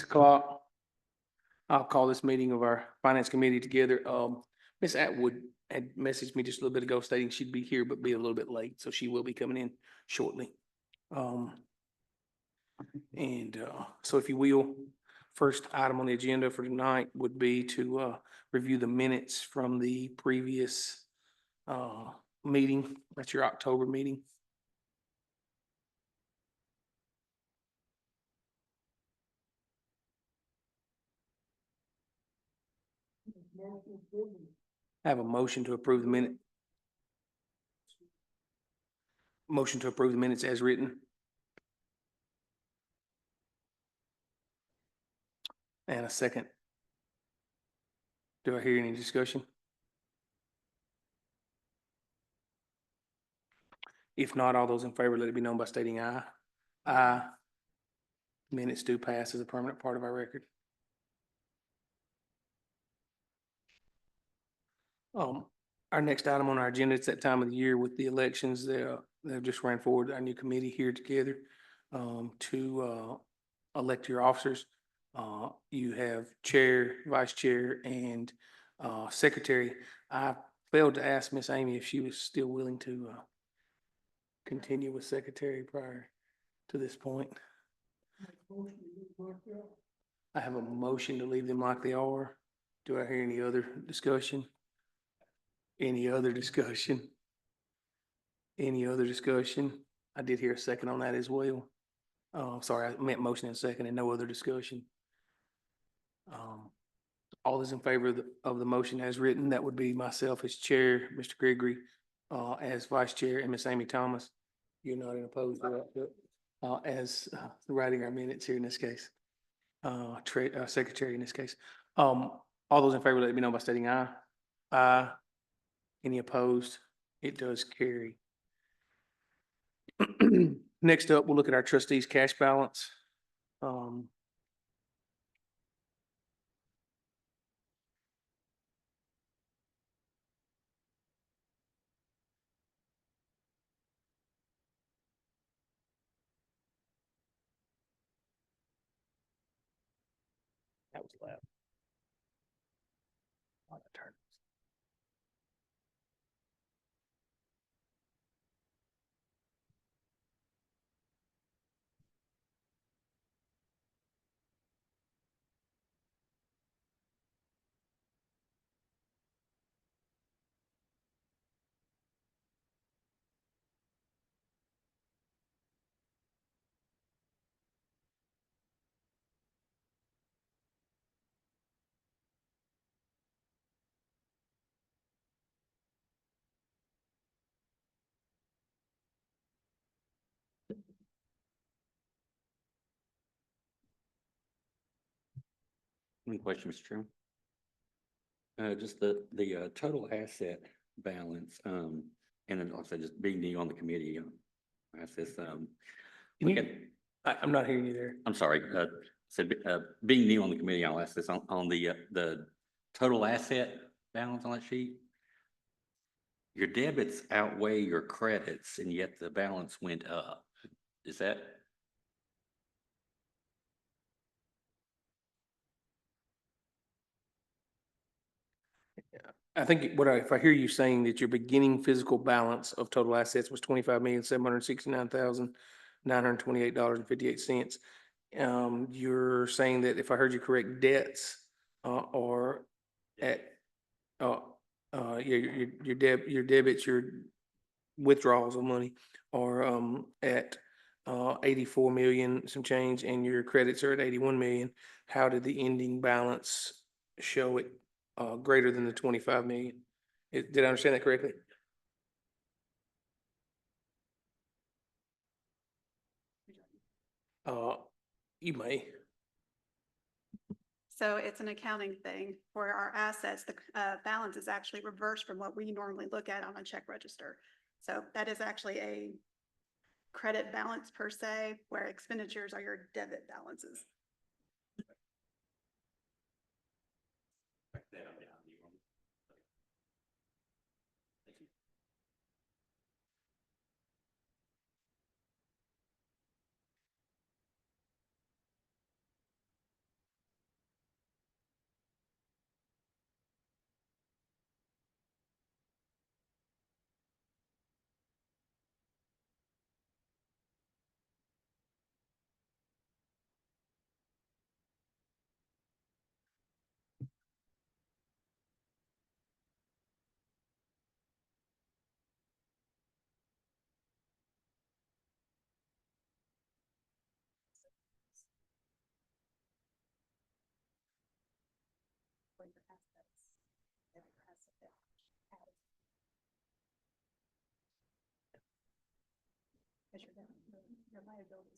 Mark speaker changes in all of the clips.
Speaker 1: o'clock. I'll call this meeting of our finance committee together. Ms. Atwood had messaged me just a little bit ago stating she'd be here, but be a little bit late, so she will be coming in shortly. So if you will, first item on the agenda for tonight would be to review the minutes from the previous meeting. That's your October meeting. I have a motion to approve the minute. Motion to approve the minutes as written. And a second. Do I hear any discussion? If not, all those in favor, let it be known by stating aye. Aye. Minutes do pass as a permanent part of our record. Our next item on our agenda, it's that time of the year with the elections. They've just ran forward our new committee here together to elect your officers. You have chair, vice chair, and secretary. I failed to ask Miss Amy if she was still willing to continue with secretary prior to this point. I have a motion to leave them like they are. Do I hear any other discussion? Any other discussion? Any other discussion? I did hear a second on that as well. Sorry, I meant motion and second and no other discussion. All those in favor of the motion as written, that would be myself as chair, Mr. Gregory, as vice chair, and Miss Amy Thomas. You're not in opposed to that, as writing our minutes here in this case. Secretary in this case. All those in favor, let me know by stating aye. Aye. Any opposed? It does carry. Next up, we'll look at our trustees' cash balance. That was loud. On the turn.
Speaker 2: One question, Mr. Chairman. Just the total asset balance, and then also just being new on the committee, assets,
Speaker 1: I'm not hearing you there.
Speaker 2: I'm sorry, said, being new on the committee, I'll ask this on the total asset balance on that sheet. Your debits outweigh your credits, and yet the balance went up. Is that?
Speaker 1: I think if I hear you saying that your beginning physical balance of total assets was $25,769,928.58. You're saying that if I heard you correct, debts are at your debits, your withdrawals of money are at 84 million some change, and your credits are at 81 million. How did the ending balance show it greater than the 25 million? Did I understand that correctly? You may.
Speaker 3: So it's an accounting thing for our assets. The balance is actually reversed from what we normally look at on a check register. So that is actually a credit balance per se, where expenditures are your debit balances. Your liabilities.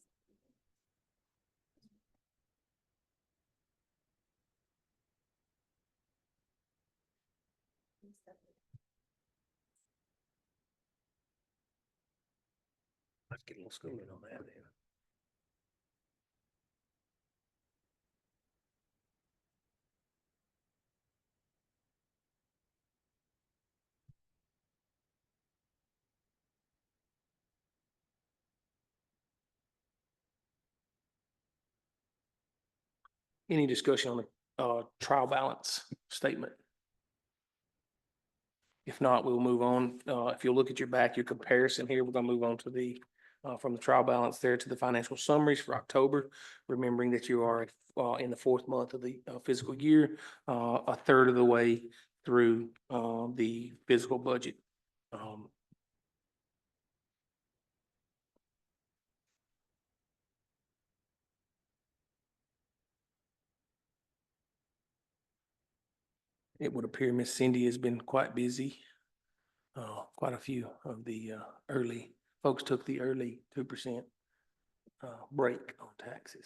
Speaker 1: Let's get a little schooling on that then. Any discussion on the trial balance statement? If not, we'll move on. If you'll look at your comparison here, we're gonna move on to the from the trial balance there to the financial summaries for October. Remembering that you are in the fourth month of the fiscal year, a third of the way through the fiscal budget. It would appear Miss Cindy has been quite busy. Quite a few of the early folks took the early 2% break on taxes.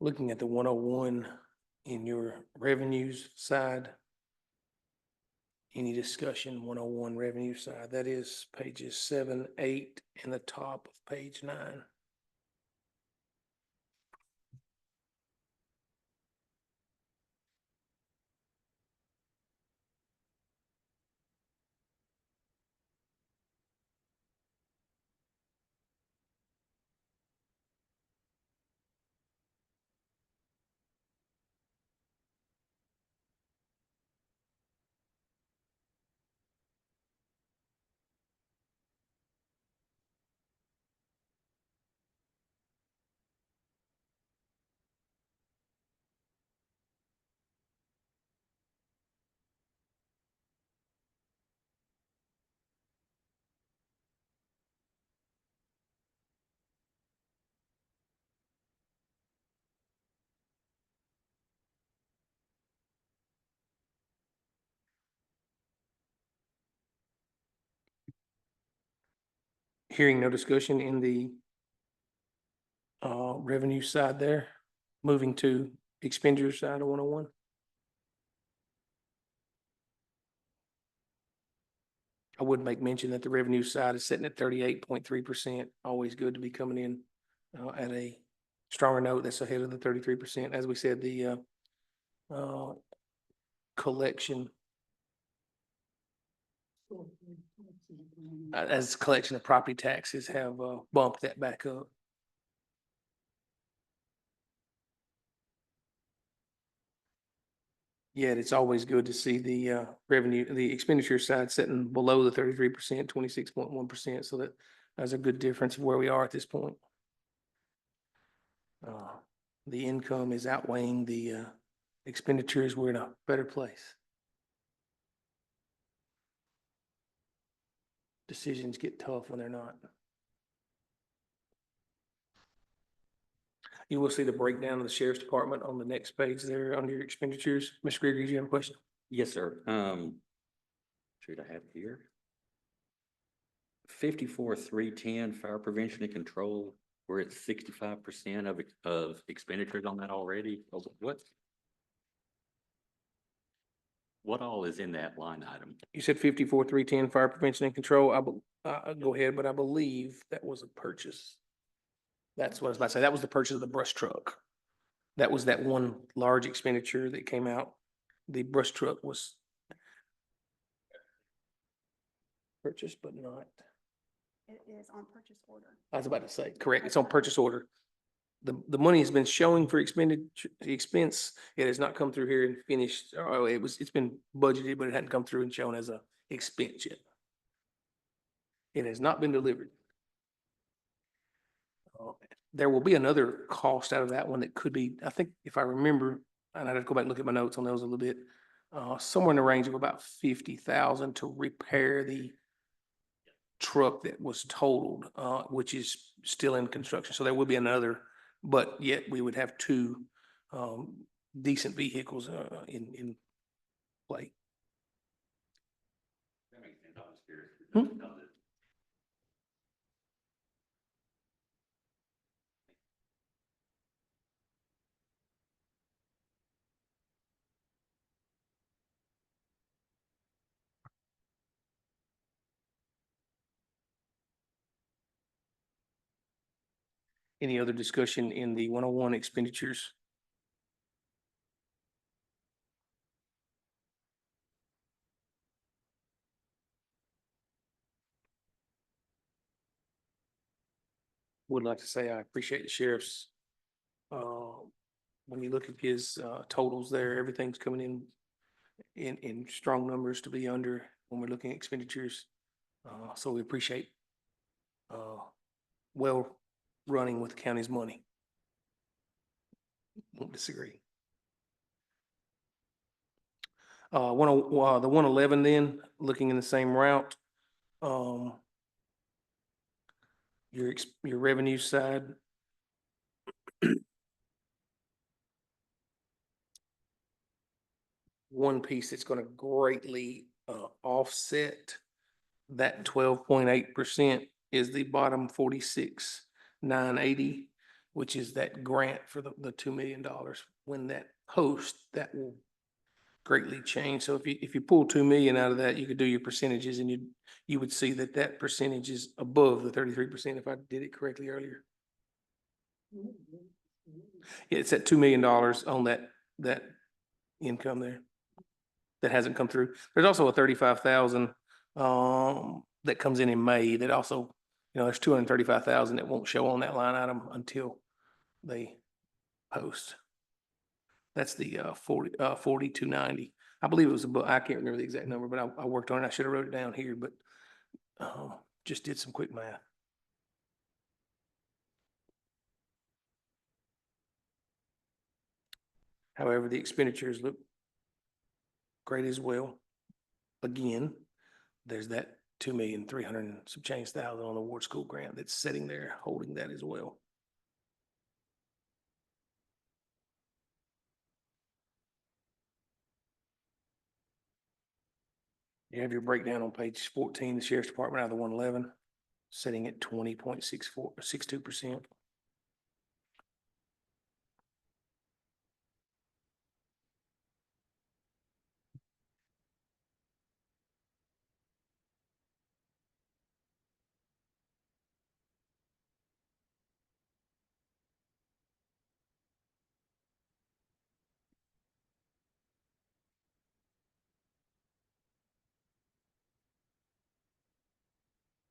Speaker 1: Looking at the 101 in your revenues side. Any discussion 101 revenue side? That is pages 7, 8, and the top of page 9. Hearing no discussion in the revenue side there, moving to expenditure side of 101. I would make mention that the revenue side is sitting at 38.3%. Always good to be coming in at a stronger note that's ahead of the 33%. As we said, the collection as collection of property taxes have bumped that back up. Yet it's always good to see the revenue, the expenditure side sitting below the 33%, 26.1%. So that's a good difference of where we are at this point. The income is outweighing the expenditures. We're in a better place. Decisions get tough when they're not. You will see the breakdown of the sheriff's department on the next page there under your expenditures. Mr. Gregory, do you have a question?
Speaker 2: Yes, sir. Should I have it here? 54,310 fire prevention and control. We're at 65% of expenditures on that already. What all is in that line item?
Speaker 1: You said 54,310 fire prevention and control. Go ahead, but I believe that was a purchase. That's what I was about to say. That was the purchase of the brush truck. That was that one large expenditure that came out. The brush truck was purchased, but not,
Speaker 3: It is on purchase order.
Speaker 1: I was about to say, correct. It's on purchase order. the money has been showing for expense. It has not come through here and finished, it's been budgeted, but it hadn't come through and shown as a expense yet. It has not been delivered. There will be another cost out of that one that could be, I think, if I remember, and I'd have to go back and look at my notes on those a little bit, somewhere in the range of about 50,000 to repair the truck that was totaled, which is still in construction. So there will be another, but yet we would have two, decent vehicles, in play.
Speaker 2: That makes sense. I was curious.
Speaker 1: Hmm? Any other discussion in the 101 expenditures? Would like to say I appreciate the sheriff's, when you look at his, totals there, everything's coming in strong numbers to be under when we're looking at expenditures. So we appreciate, well running with the county's money. Won't disagree. The 111 then, looking in the same route. Um, your revenue side. One piece that's gonna greatly, offset that 12.8% is the bottom 46,980, which is that grant for the $2 million. When that post, that will greatly change. So if you pull 2 million out of that, you could do your percentages and you would see that that percentage is above the 33%, if I did it correctly earlier. Yeah, it's at $2 million on that income there that hasn't come through. There's also a 35,000 that comes in May that also, there's 235,000 that won't show on that line item until they post. That's the 4290. I believe it was I can't remember the exact number, but I worked on it. I should have wrote it down here, but just did some quick math. However, the expenditures look great as well. Again, there's that 2,300,000 and some change thousand on the Ward School grant that's sitting there holding that as well. You have your breakdown on page 14, the Sheriff's Department out of the 111, sitting at 20.62%.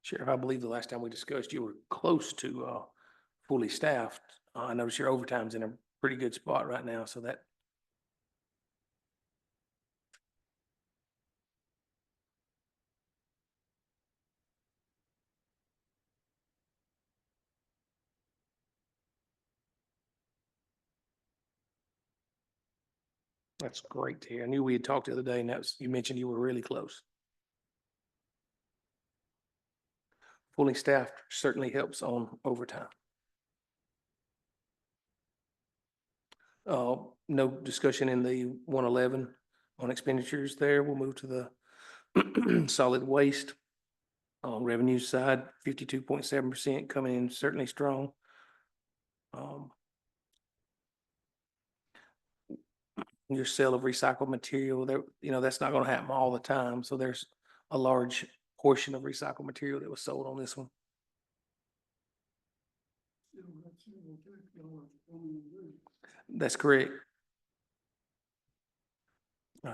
Speaker 1: Sheriff, I believe the last time we discussed, you were close to fully staffed. I noticed your overtime's in a pretty good spot right now, so that's great to hear. I knew we had talked the other day, and you mentioned you were really close. Fully staffed certainly helps on overtime. No discussion in the 111 on expenditures there. We'll move to the solid waste. On revenue side, 52.7% coming in certainly strong. Your sale of recycled material there, that's not gonna happen all the time. So there's a large portion of recycled material that was sold on this one. That's correct.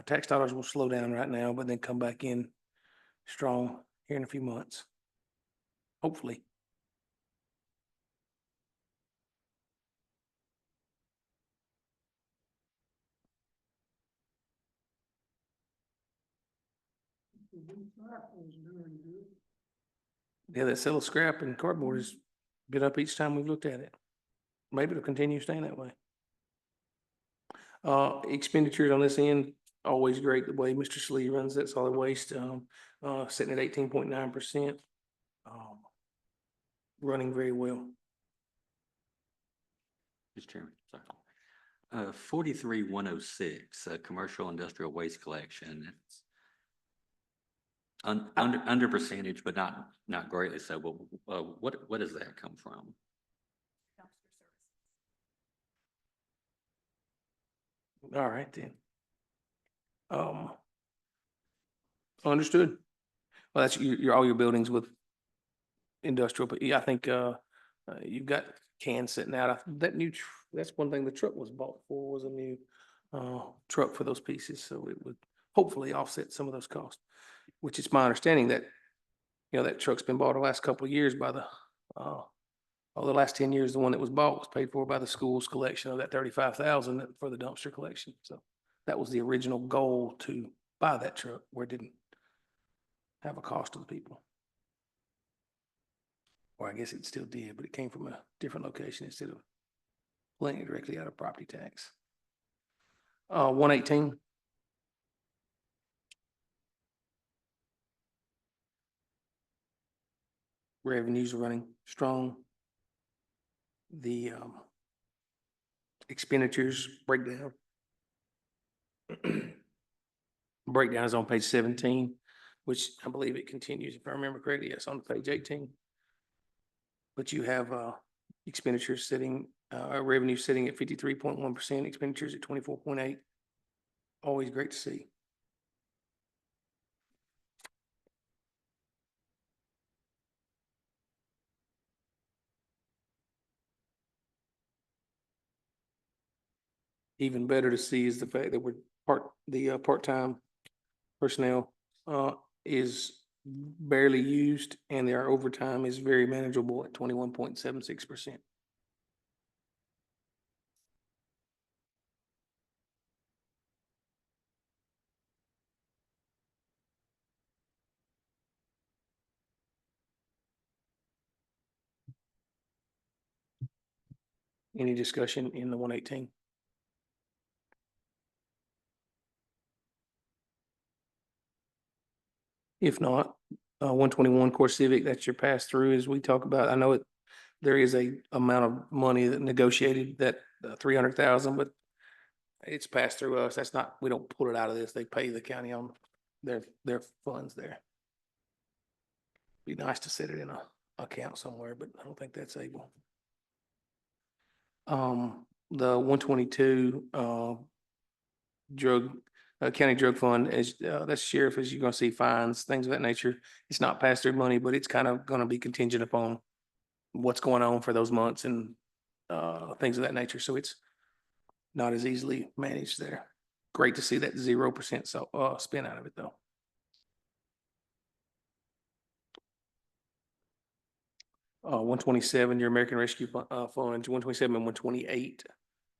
Speaker 1: Tax dollars will slow down right now, but then come back in strong here in a few months. Hopefully. Yeah, that sale of scrap and cardboard has been up each time we've looked at it. Maybe it'll continue staying that way. Expenditures on this end, always great the way Mr. Slee runs that solid waste, sitting at 18.9%. Running very well.
Speaker 2: Mr. Chairman, sorry. 43-106, commercial industrial waste collection. It's under percentage, but not greatly so. But what does that come from?
Speaker 1: All right then. Understood. Well, that's all your buildings with industrial, but yeah, I think, you've got cans sitting out. That new, that's one thing the truck was bought for, was a new, truck for those pieces. So it would hopefully offset some of those costs, which is my understanding that, that truck's been bought the last couple of years by the last 10 years, the one that was bought was paid for by the school's collection of that 35,000 for the dumpster collection. So that was the original goal, to buy that truck, where it didn't have a cost to the people. Or I guess it still did, but it came from a different location instead of pulling it directly out of property tax. 118. Revenues are running strong. The expenditures breakdown. Breakdown is on page 17, which I believe it continues, if I remember correctly, yes, on page 18. But you have expenditures sitting, revenue sitting at 53.1%, expenditures at 24.8. Always great to see. Even better to see is the fact that part-time personnel is barely used, and their overtime is very manageable at 21.76%. Any discussion in the 118? If not, 121 Core Civic, that's your pass through as we talk about. I know there is a amount of money that negotiated, that 300,000, but it's passed through us. That's not, we don't pull it out of this. They pay the county on their funds there. Be nice to set it in a account somewhere, but I don't think that's able. The 122, county drug fund is, that's sheriff, as you're gonna see fines, things of that nature. It's not pass through money, but it's kind of gonna be contingent upon what's going on for those months and, things of that nature. So it's not as easily managed there. Great to see that 0% spin out of it though. One 127, your American Rescue Fund, 127 and 128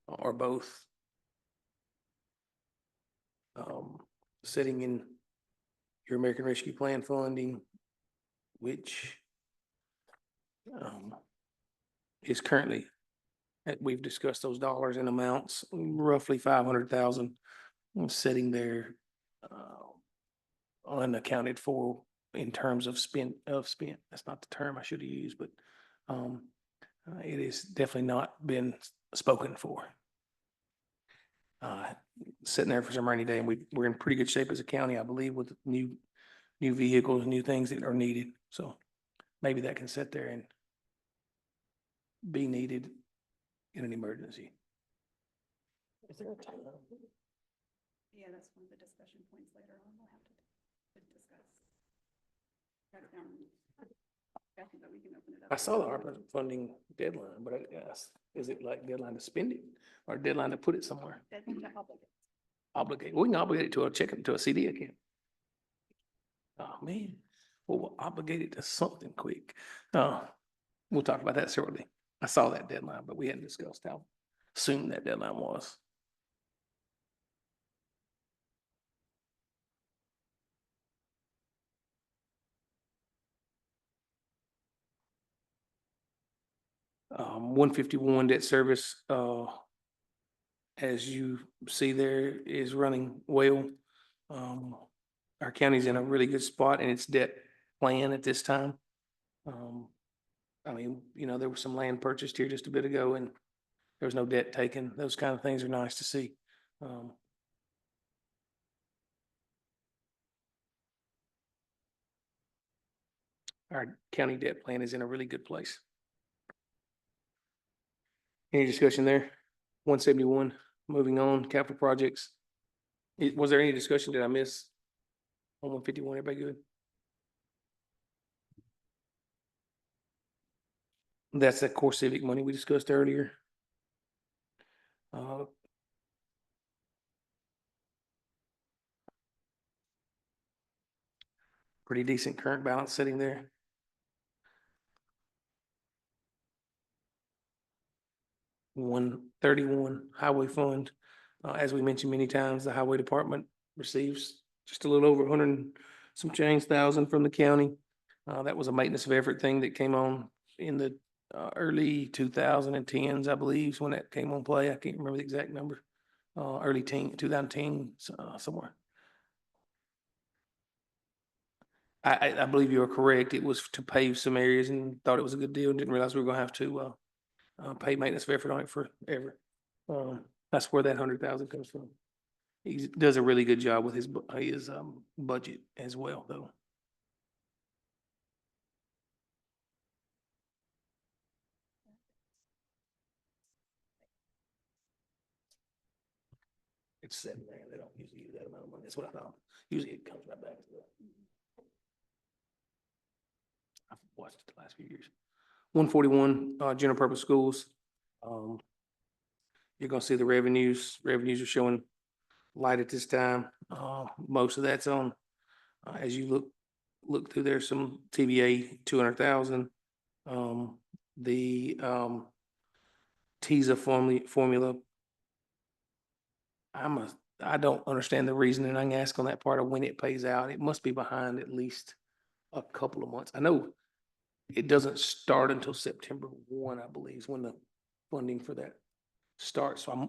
Speaker 1: are both sitting in your American Rescue Plan funding, which is currently, we've discussed those dollars and amounts, roughly 500,000 sitting there unaccounted for in terms of spent. That's not the term I should have used, but it is definitely not been spoken for. Sitting there for some rainy day, and we're in pretty good shape as a county, I believe, with new vehicles, new things that are needed. So maybe that can sit there and be needed in an emergency. Is there a time?
Speaker 3: Yeah, that's one of the discussion points later on. We'll have to discuss. But we can open it up.
Speaker 1: I saw the ARPA funding deadline, but I guess, is it like deadline to spend it or deadline to put it somewhere?
Speaker 3: Deadline to obligate.
Speaker 1: Obligate, we can obligate it to a CD account. Oh, man, well, we'll obligate it to something quick. We'll talk about that shortly. I saw that deadline, but we hadn't discussed how soon that deadline was. One 51 debt service, as you see there, is running well. Our county's in a really good spot in its debt plan at this time. I mean, you know, there was some land purchased here just a bit ago and there was no debt taken. Those kind of things are nice to see. Our county debt plan is in a really good place. Any discussion there? 171, moving on, capital projects. Was there any discussion? Did I miss? On 151, everybody good? That's that core civic money we discussed earlier. Pretty decent current balance sitting there. $131 highway fund. As we mentioned many times, the highway department receives just a little over 100 and some change thousand from the county. That was a maintenance of effort thing that came on in the early 2010s, I believe, is when that came on play. I can't remember the exact number. Early 2010, somewhere. I believe you are correct. It was to pave some areas and thought it was a good deal and didn't realize we were gonna have to pay maintenance of effort on it forever. That's where that 100,000 comes from. He does a really good job with his budget as well, though. It's sitting there. They don't usually use that amount of money. That's what I thought. Usually it comes right back to that. I've watched it the last few years. 141, general purpose schools. You're gonna see the revenues. Revenues are showing light at this time. Most of that's on, as you look through there, some TVA, 200,000. The TISA formula. I don't understand the reasoning. I can ask on that part of when it pays out. It must be behind at least a couple of months. I know it doesn't start until September 1, I believe, is when the funding for that starts. So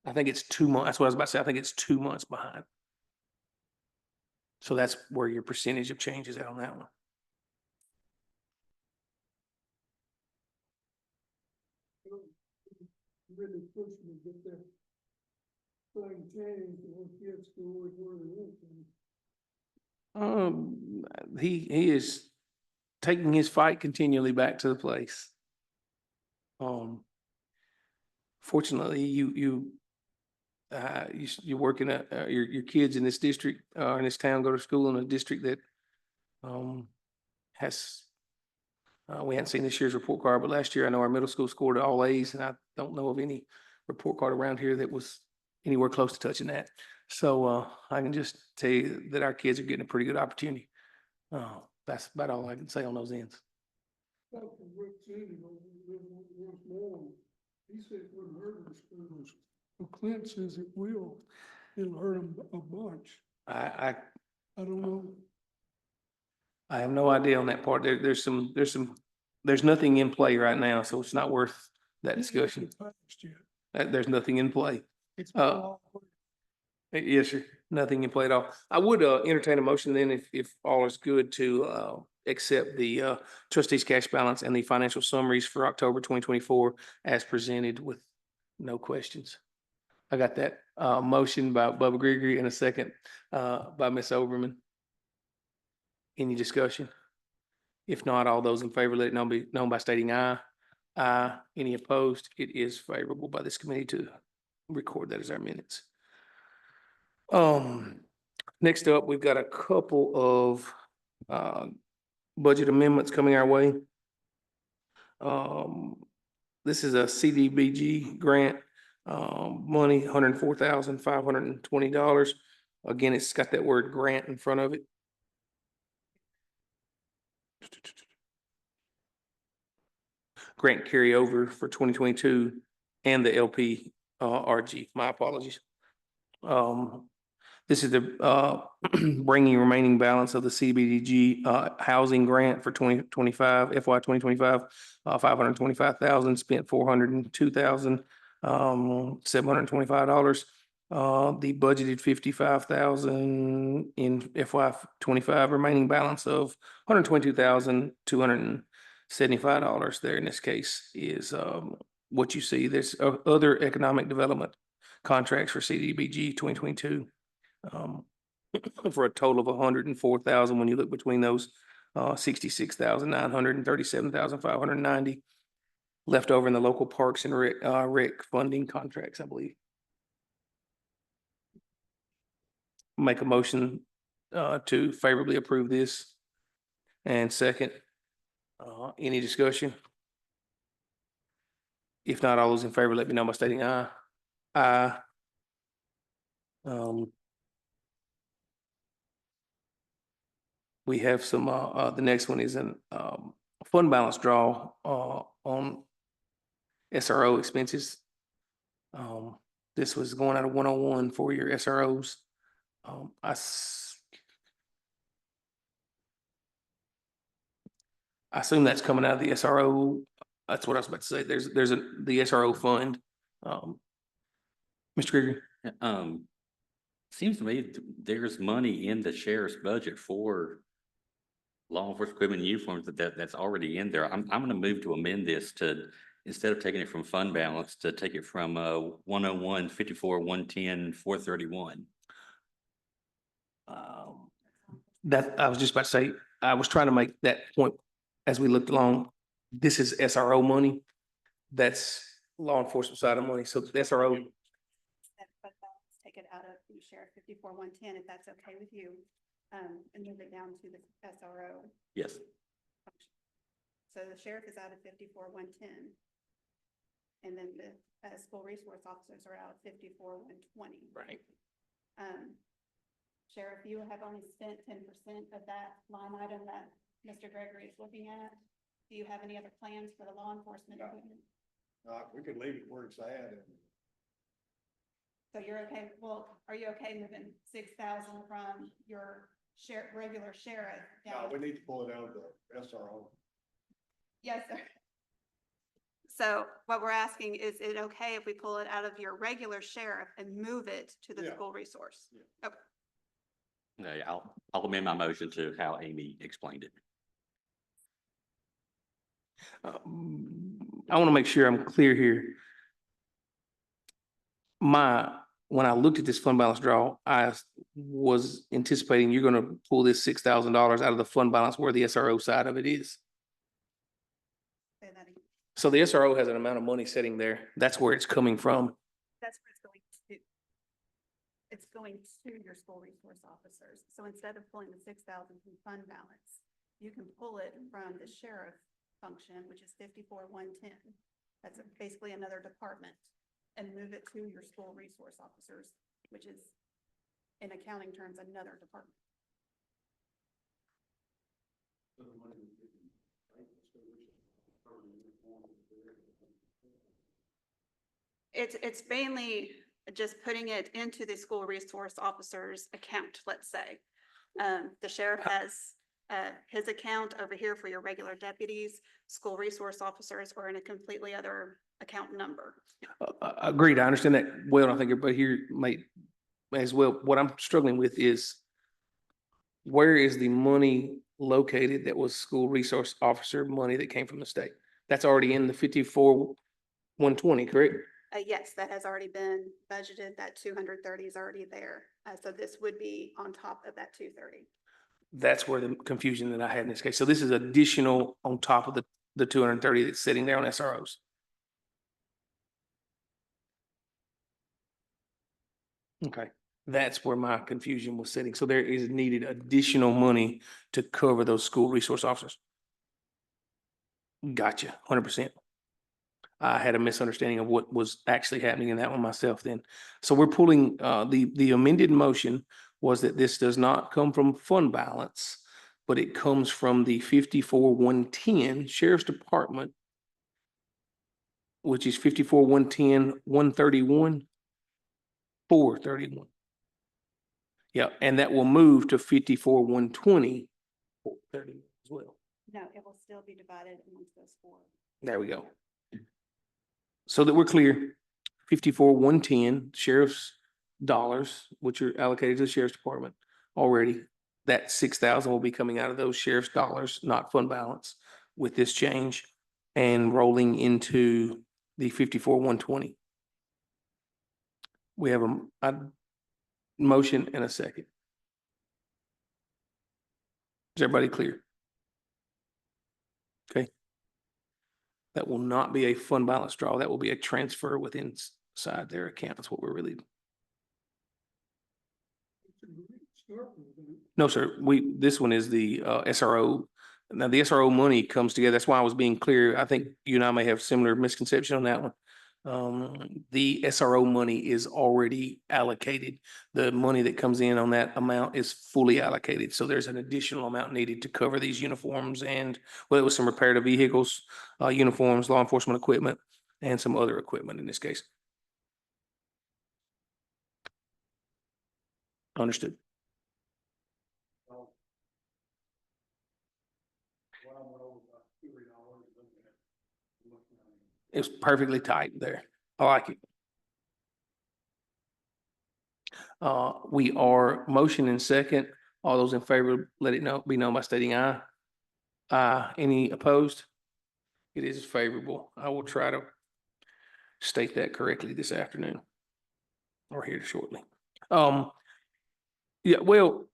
Speaker 1: I think it's 2 months. That's what I was about to say. I think it's 2 months behind. So that's where your percentage of change is at on that one.
Speaker 4: Really pushing to get that thing changed when kids go where they want to.
Speaker 1: He is taking his fight continually back to the place. Fortunately, you're working at, your kids in this district, in this town, go to school in a district that, has, we hadn't seen this year's report card, but last year I know our middle school scored all A's and I don't know of any report card around here that was anywhere close to touching that. So, I can just tell you that our kids are getting a pretty good opportunity. That's about all I can say on those ends.
Speaker 4: Dr. Rick said, once more, he said it wouldn't hurt the schools. Well, Clint says it will. It'll hurt them a bunch.
Speaker 1: I
Speaker 4: don't know.
Speaker 1: I have no idea on that part. There's nothing in play right now, so it's not worth that discussion. There's nothing in play.
Speaker 4: It's
Speaker 1: Yes, sir. Nothing in play at all. I would entertain a motion then if all is good to accept the trustees cash balance and the financial summaries for October 2024 as presented with no questions. I got that motion by Bubba Gregory and a second by Ms. Overman. Any discussion? If not, all those in favor, let it be known by stating aye. Aye. Any opposed? It is favorable by this committee to record that as our minutes. Next up, we've got a couple of budget amendments coming our way. This is a CDBG grant, money, $104,520. Again, it's got that word grant in front of it. Grant carryover for 2022 and the LP RG. My apologies. This is the bringing remaining balance of the CBDG housing grant for 2025, FY 2025, 525,000, spent 402,000, $725. The budgeted 55,000 in FY 25, remaining balance of $122,275 there in this case is what you see. There's other economic development contracts for CDBG 2022 for a total of 104,000 when you look between those, 66,900 and 37,590 left over in the local parks and rec funding contracts, I believe. Make a motion to favorably approve this. And second, any discussion? If not, all those in favor, let me know by stating aye. Aye. We have some, the next one is an fund balance draw on SRO expenses. This was going out of 101 for your SROs. I assume that's coming out of the SRO. That's what I was about to say. There's the SRO fund. Mr. Gregory?
Speaker 2: Seems to me there's money in the sheriff's budget for law enforcement equipment and uniforms that's already in there. I'm gonna move to amend this to, instead of taking it from fund balance, to take it from 101, 54, 110, 431.
Speaker 1: That, I was just about to say, I was trying to make that point as we looked along. This is SRO money. That's law enforcement side of money. So the SRO,
Speaker 3: Take it out of the sheriff 54-110, if that's okay with you, and move it down to the SRO
Speaker 2: Yes.
Speaker 3: function. So the sheriff is out of 54-110. And then the school resource officers are out of 54-120.
Speaker 1: right?
Speaker 3: Sheriff, you have only spent 10% of that line item that Mr. Gregory is looking at. Do you have any other plans for the law enforcement
Speaker 5: No.
Speaker 3: equipment?
Speaker 5: We could leave it where it's at and.
Speaker 3: So you're okay, well, are you okay moving 6,000 from your regular sheriff down?
Speaker 5: No, we need to pull it out of the SRO.
Speaker 3: Yes, sir. So what we're asking, is it okay if we pull it out of your regular sheriff and move it to the
Speaker 5: Yeah.
Speaker 3: school resource?
Speaker 5: Yeah.
Speaker 3: Okay,
Speaker 2: No, yeah, I'll amend my motion to how Amy explained it.
Speaker 1: I want to make sure I'm clear here. When I looked at this fund balance draw, I was anticipating you're going to pull this $6,000 out of the fund balance where the SRO side of it is.
Speaker 3: say that again.
Speaker 1: So the SRO has an amount of money sitting there. That's where it's coming from.
Speaker 3: That's where it's going to. It's going to your school resource officers. So instead of pulling the 6,000 from fund balance, you can pull it from the sheriff function, which is 54-110. That's basically another department, and move it to your school resource officers, which is in accounting terms, another department. It's mainly just putting it into the school resource officer's account, let's say. The sheriff has his account over here for your regular deputies, school resource officers, or in a completely other account number.
Speaker 1: Agreed. I understand that well. And I think everybody here may as well. What I'm struggling with is where is the money located that was school resource officer money that came from the state? That's already in the 54-120, correct?
Speaker 3: Yes, that has already been budgeted. That 230 is already there. So this would be on top of that 230.
Speaker 1: That's where the confusion that I had in this case. So this is additional on top of the 230 that's sitting there on SROs. Okay, that's where my confusion was sitting. So there is needed additional money to cover those school resource officers. Gotcha, 100%. I had a misunderstanding of what was actually happening in that one myself then. So we're pulling, the amended motion was that this does not come from fund balance, but it comes from the 54-110 Sheriff's Department, which is 54-110, 131, 431. Yeah, and that will move to 54,120 as well.
Speaker 3: No, it will still be divided amongst those four.
Speaker 1: There we go. So that we're clear, 54,110 sheriff's dollars, which are allocated to the sheriff's department already. That 6,000 will be coming out of those sheriff's dollars, not fund balance with this change and rolling into the 54,120. We have a motion and a second. Is everybody clear? Okay. That will not be a fund balance draw. That will be a transfer within inside their account. That's what we're really. No, sir. This one is the SRO. Now, the SRO money comes together. That's why I was being clear. I think you and I may have similar misconception on that one. The SRO money is already allocated. The money that comes in on that amount is fully allocated. So there's an additional amount needed to cover these uniforms and, well, it was some repair to vehicles, uniforms, law enforcement equipment, and some other equipment in this case. Understood. It's perfectly tight there. I like it. We are motion in second. All those in favor, let it be known by stating aye. Any opposed? It is favorable. I will try to state that correctly this afternoon or here shortly. Yeah, well,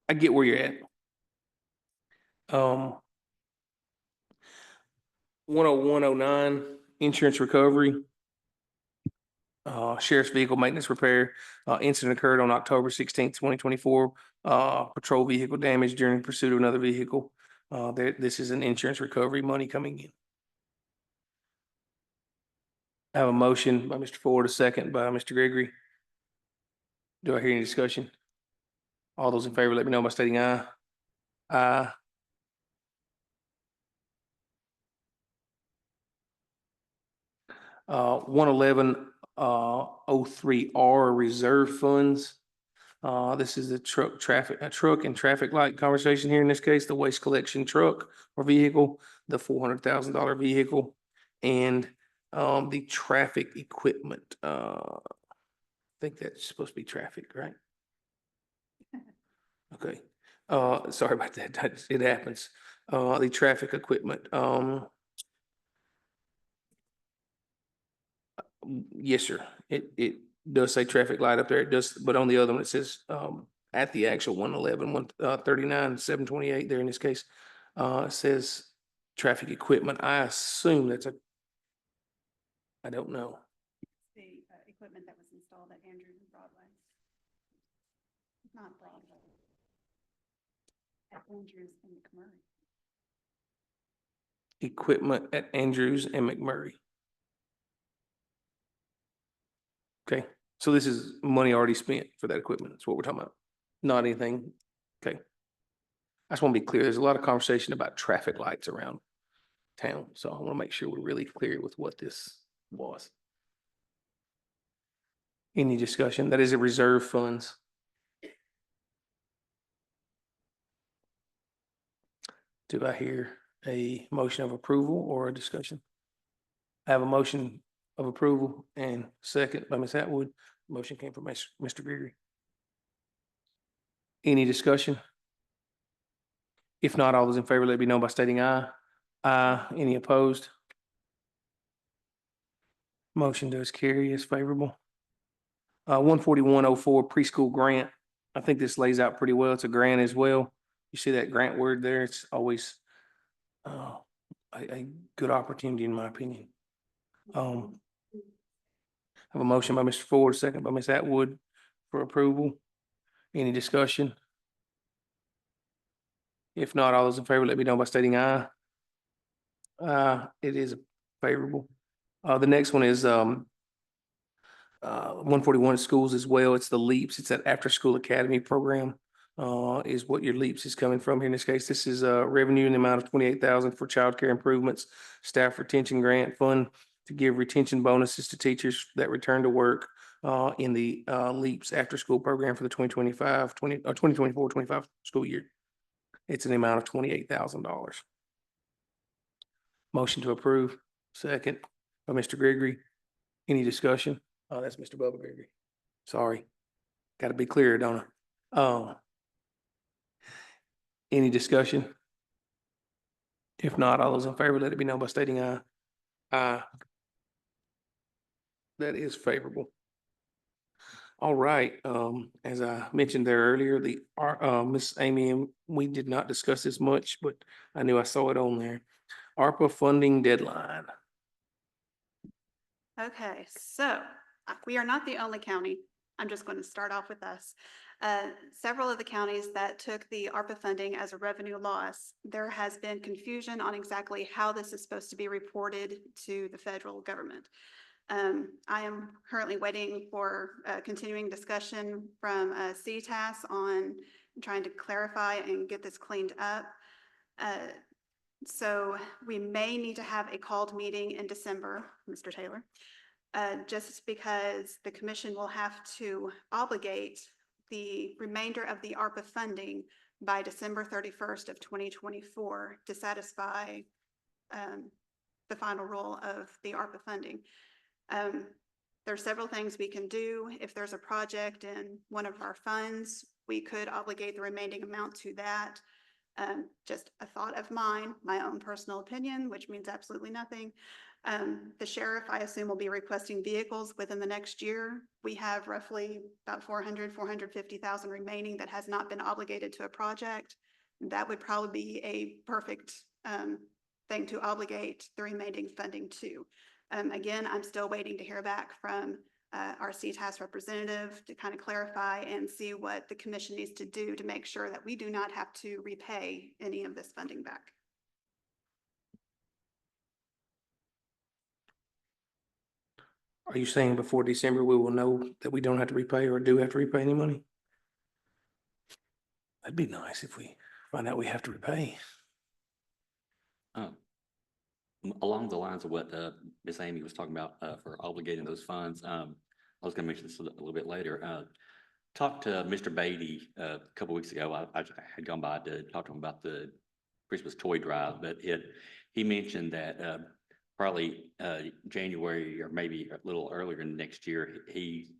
Speaker 1: I get where you're at. 10109, insurance recovery. Sheriff's vehicle maintenance repair, incident occurred on October 16th, 2024. Patrol vehicle damage during pursuit of another vehicle. This is an insurance recovery money coming in. I have a motion by Mr. Ford, a second by Mr. Gregory. Do I hear any discussion? All those in favor, let me know by stating aye. Aye. 11103R reserve funds. This is a truck and traffic light conversation here in this case, the waste collection truck or vehicle, the $400,000 vehicle, and the traffic equipment. I think that's supposed to be traffic, right? Okay. Sorry about that. It happens. The traffic equipment. Yes, sir. It does say traffic light up there. It does, but on the other one, it says, at the actual 139, 728 there in this case, it says traffic equipment. I assume that's I don't know.
Speaker 3: The equipment that was installed at Andrews and Broadway. Not Broadway. At Andrews and McMurray.
Speaker 1: Equipment at Andrews and McMurray. Okay, so this is money already spent for that equipment. That's what we're talking about. Not anything. Okay. I just want to be clear. There's a lot of conversation about traffic lights around town. So I want to make sure we're really clear with what this was. Any discussion? That is a reserve funds. Do I hear a motion of approval or a discussion? I have a motion of approval and second by Ms. Atwood. Motion came from Mr. Gregory. Any discussion? If not, all those in favor, let it be known by stating aye. Aye. Any opposed? Motion does carry as favorable. 14104 preschool grant. I think this lays out pretty well. It's a grant as well. You see that grant word there? It's always a good opportunity in my opinion. Have a motion by Mr. Ford, second by Ms. Atwood for approval. Any discussion? If not, all those in favor, let me know by stating aye. It is favorable. The next one is 141 schools as well. It's the LEAPS. It's that after-school academy program. Is what your LEAPS is coming from here in this case. This is revenue in the amount of 28,000 for childcare improvements, staff retention grant fund to give retention bonuses to teachers that return to work in the LEAPS after-school program for the 2024-25 school year. It's an amount of $28,000. Motion to approve, second by Mr. Gregory. Any discussion? Oh, that's Mr. Bubba Gregory. Sorry. Got to be clear, don't I? Any discussion? If not, all those in favor, let it be known by stating aye. Aye. That is favorable. All right, as I mentioned there earlier, Miss Amy, and we did not discuss this much, but I knew I saw it on there. ARPA funding deadline.
Speaker 3: Okay, so we are not the only county. I'm just going to start off with us. Several of the counties that took the ARPA funding as a revenue loss, there has been confusion on exactly how this is supposed to be reported to the federal government. I am currently waiting for a continuing discussion from CTAS on trying to clarify and get this cleaned up. So we may need to have a called meeting in December, Mr. Taylor, just because the commission will have to obligate the remainder of the ARPA funding by December 31st of 2024 to satisfy the final rule of the ARPA funding. There are several things we can do. If there's a project in one of our funds, we could obligate the remaining amount to that. Just a thought of mine, my own personal opinion, which means absolutely nothing. The sheriff, I assume, will be requesting vehicles within the next year. We have roughly about 450,000 remaining that has not been obligated to a project. That would probably be a perfect thing to obligate the remaining funding to. Again, I'm still waiting to hear back from our CTAS representative to kind of clarify and see what the commission needs to do to make sure that we do not have to repay any of this funding back.
Speaker 1: Are you saying before December, we will know that we don't have to repay or do have to repay any money? That'd be nice if we find out we have to repay.
Speaker 2: Along the lines of what Ms. Amy was talking about for obligating those funds, I was going to mention this a little bit later. Talked to Mr. Beatty a couple weeks ago. I had gone by to talk to him about the Christmas toy drive, but he mentioned that probably January or maybe a little earlier next year, he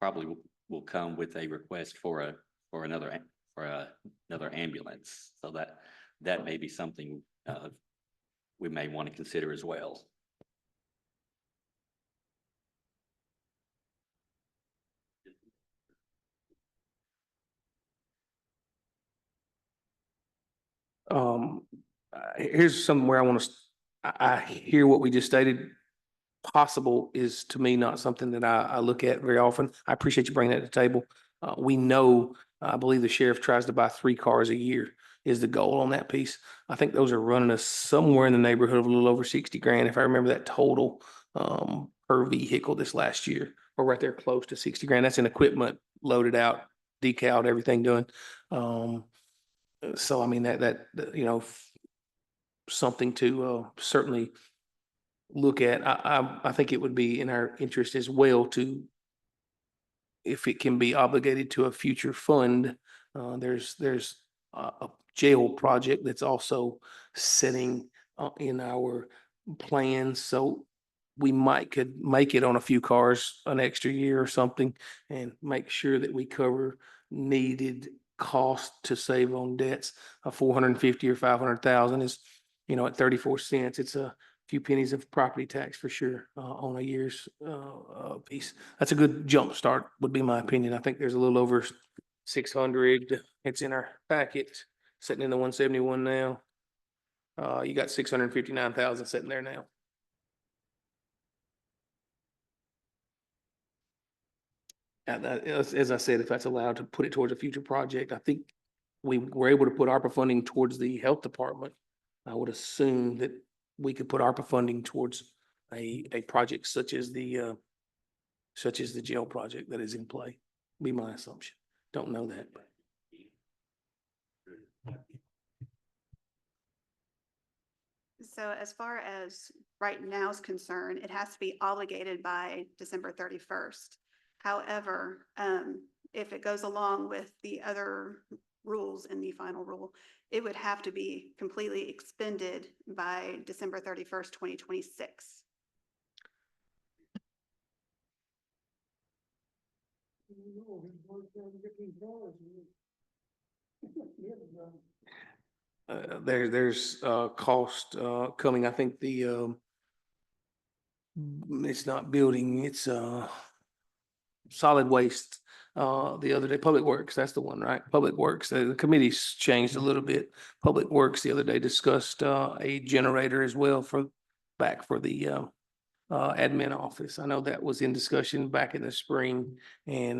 Speaker 2: probably will come with a request for another ambulance. So that may be something we may want to consider as well.
Speaker 1: Here's somewhere I want to, I hear what we just stated. Possible is to me not something that I look at very often. I appreciate you bringing that to the table. We know, I believe the sheriff tries to buy 3 cars a year is the goal on that piece. I think those are running us somewhere in the neighborhood of a little over 60 grand. If I remember that total per vehicle this last year, or right there close to 60 grand. That's in equipment loaded out, decaled, everything done. So I mean, that, you know, something to certainly look at. I think it would be in our interest as well to, if it can be obligated to a future fund, there's a jail project that's also sitting in our plans. So we could make it on a few cars an extra year or something and make sure that we cover needed cost to save on debts. 450 or 500,000 is, you know, at 34 cents. It's a few pennies of property tax for sure on a year's piece. That's a good jump start, would be my opinion. I think there's a little over 600. It's in our packet, sitting in the 171 now. You got 659,000 sitting there now. As I said, if that's allowed to put it towards a future project, I think we were able to put ARPA funding towards the health department. I would assume that we could put ARPA funding towards a project such as the jail project that is in play. Be my assumption. Don't know that, but.
Speaker 3: So as far as right now is concerned, it has to be obligated by December 31st. However, if it goes along with the other rules in the final rule, it would have to be completely expended by December 31st, 2026.
Speaker 4: No, he's worked trying to get these dollars.
Speaker 1: There's cost coming. I think it's not building, it's solid waste. The other day, Public Works, that's the one, right? Public Works, the committee's changed a little bit. Public Works the other day discussed a generator as well back for the admin office. I know that was in discussion back in the spring and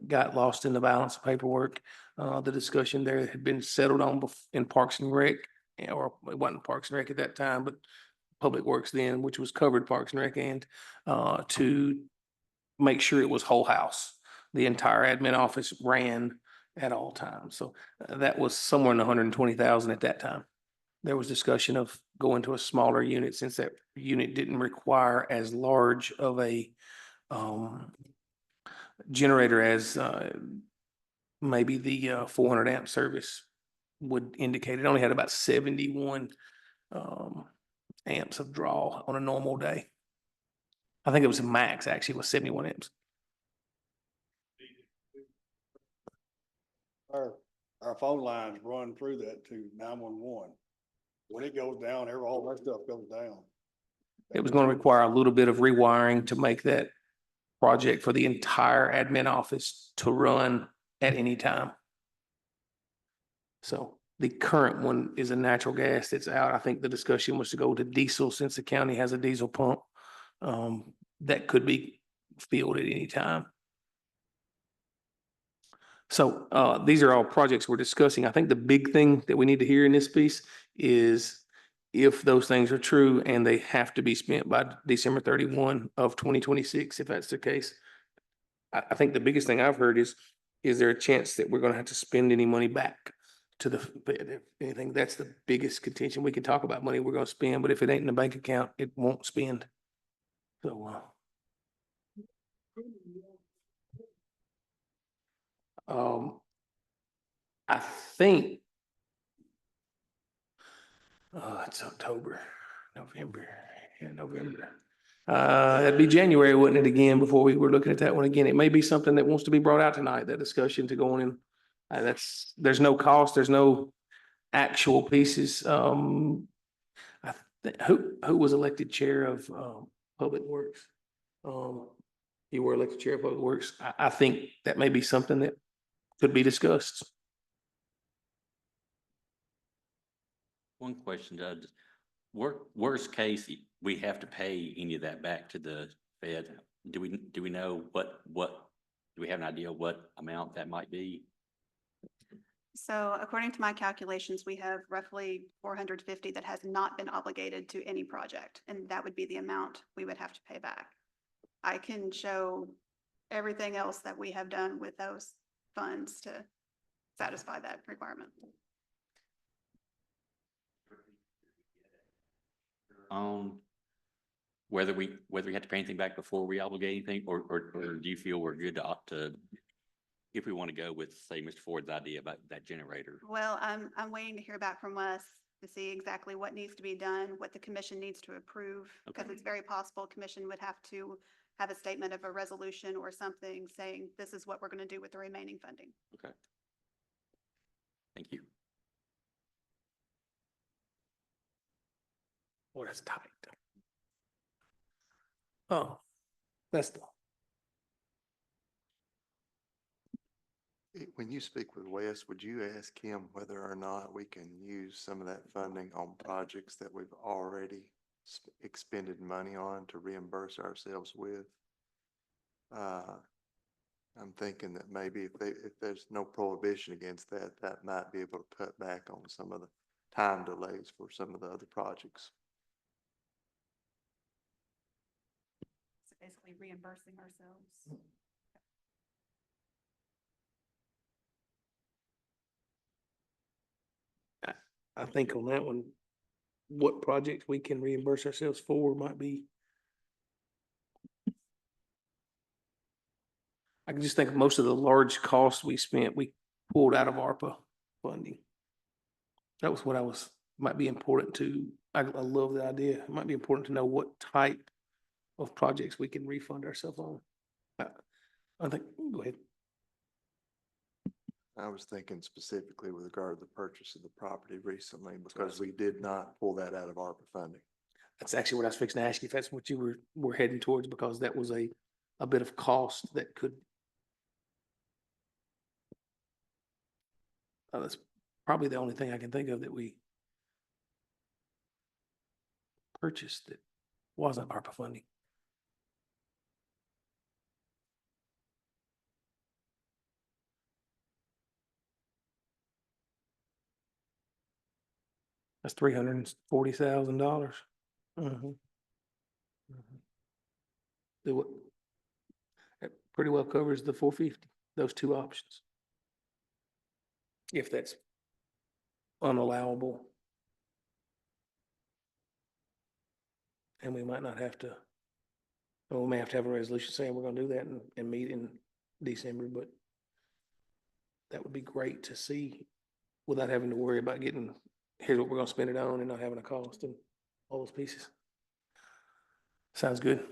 Speaker 1: got lost in the balance of paperwork. The discussion there had been settled on in Parks and Rec, or it wasn't Parks and Rec at that time, but Public Works then, which was covered Parks and Rec, and to make sure it was whole house. The entire admin office ran at all times. So that was somewhere in the 120,000 at that time. There was discussion of going to a smaller unit since that unit didn't require as large of a generator as maybe the 400 amp service would indicate. It only had about 71 amps of draw on a normal day. I think it was a max, actually, was 71 amps.
Speaker 5: Our phone lines run through that to 911. When it goes down, all that stuff goes down.
Speaker 1: It was going to require a little bit of rewiring to make that project for the entire admin office to run at any time. So the current one is a natural gas that's out. I think the discussion was to go to diesel since the county has a diesel pump that could be filled at any time. So these are all projects we're discussing. I think the big thing that we need to hear in this piece is if those things are true and they have to be spent by December 31 of 2026, if that's the case. I think the biggest thing I've heard is there a chance that we're going to have to spend any money back to the Fed? If anything, that's the biggest contention. We can talk about money we're going to spend, but if it ain't in the bank account, it won't spend. So, I think it's October, November, November. It'd be January, wouldn't it, again, before we were looking at that one again? It may be something that wants to be brought out tonight, that discussion to go on in. There's no cost, there's no actual pieces. Who was elected chair of Public Works? You were elected chair of Public Works. I think that may be something that could be discussed.
Speaker 2: One question, Judge. Worst case, we have to pay any of that back to the Fed. Do we know what, do we have an idea what amount that might be?
Speaker 3: So according to my calculations, we have roughly 450 that has not been obligated to any project, and that would be the amount we would have to pay back. I can show everything else that we have done with those funds to satisfy that requirement.
Speaker 2: Whether we have to pay anything back before we obligate anything, or do you feel we're good to if we want to go with, say, Mr. Ford's idea about that generator?
Speaker 3: Well, I'm waiting to hear back from us to see exactly what needs to be done, what the commission needs to approve, because
Speaker 2: Okay.
Speaker 3: it's very possible commission would have to have a statement of a resolution or something saying this is what we're going to do with the remaining funding.
Speaker 2: Okay. Thank you.
Speaker 1: Oh, that's tight. Oh, that's the.
Speaker 6: When you speak with Wes, would you ask him whether or not we can use some of that funding on projects that we've already expended money on to reimburse ourselves with? I'm thinking that maybe if there's no prohibition against that, that might be able to cut back on some of the time delays for some of the other projects.
Speaker 3: So basically reimbursing ourselves.
Speaker 1: I think on that one, what projects we can reimburse ourselves for might be. I can just think of most of the large costs we spent, we pulled out of ARPA funding. That was what might be important to, I love the idea. It might be important to know what type of projects we can refund ourselves on. I think, go ahead.
Speaker 6: I was thinking specifically with regard to the purchase of the property recently, because we did not pull that out of ARPA funding.
Speaker 1: That's actually what I was fixing to ask you, if that's what you were heading towards, because that was a bit of cost that could. That's probably the only thing I can think of that we purchased that wasn't ARPA funding. That's $340,000. Do what? That pretty well covers the 450, those two options. If that's unallowable. And we might not have to, well, we may have to have a resolution saying we're gonna do that and meet in December, but that would be great to see without having to worry about getting, here's what we're gonna spend it on and not having a cost and all those pieces. Sounds good.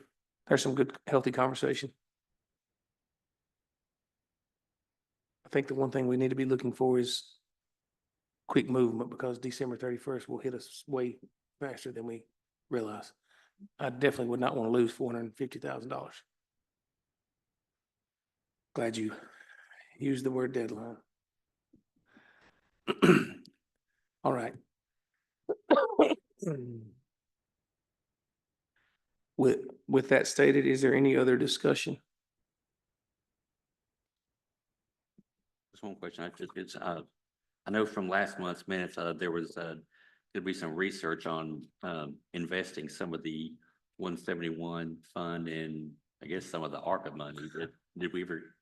Speaker 1: There's some good, healthy conversation. I think the one thing we need to be looking for is quick movement, because December 31st will hit us way faster than we realize. I definitely would not want to lose $450,000. Glad you used the word deadline. All right. With that stated, is there any other discussion?
Speaker 2: Just one question. I know from last month's minutes, there was, there'd be some research on, investing some of the 171 fund and I guess some of the ARPA money. Did we ever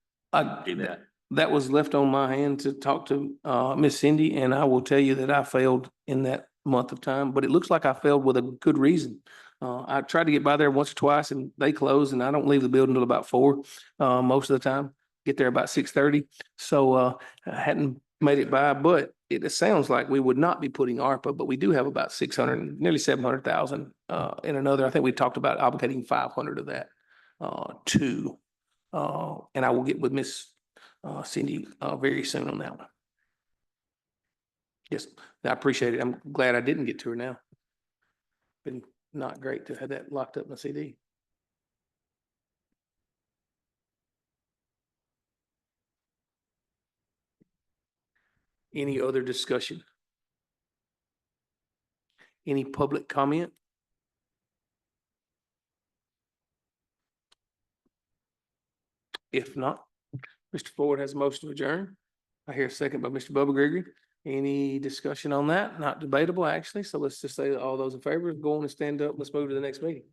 Speaker 2: do that?
Speaker 1: That was left on my hand to talk to Miss Cindy, and I will tell you that I failed in that month of time, but it looks like I failed with a good reason. I tried to get by there once or twice and they closed, and I don't leave the building until about 4 most of the time. Get there about 6:30. So I hadn't made it by, but it sounds like we would not be putting ARPA, but we do have about 600, nearly 700,000 in another. I think we talked about obligating 500 of that to, and I will get with Miss Cindy very soon on that one. Yes, I appreciate it. I'm glad I didn't get to her now. Been not great to have that locked up in the CD. Any other discussion? Any public comment? If not, Mr. Ford has a motion to adjourn. I hear a second by Mr. Bubba Gregory. Any discussion on that? Not debatable, actually. So let's just say that all those in favor, go on and stand up. Let's move to the next meeting.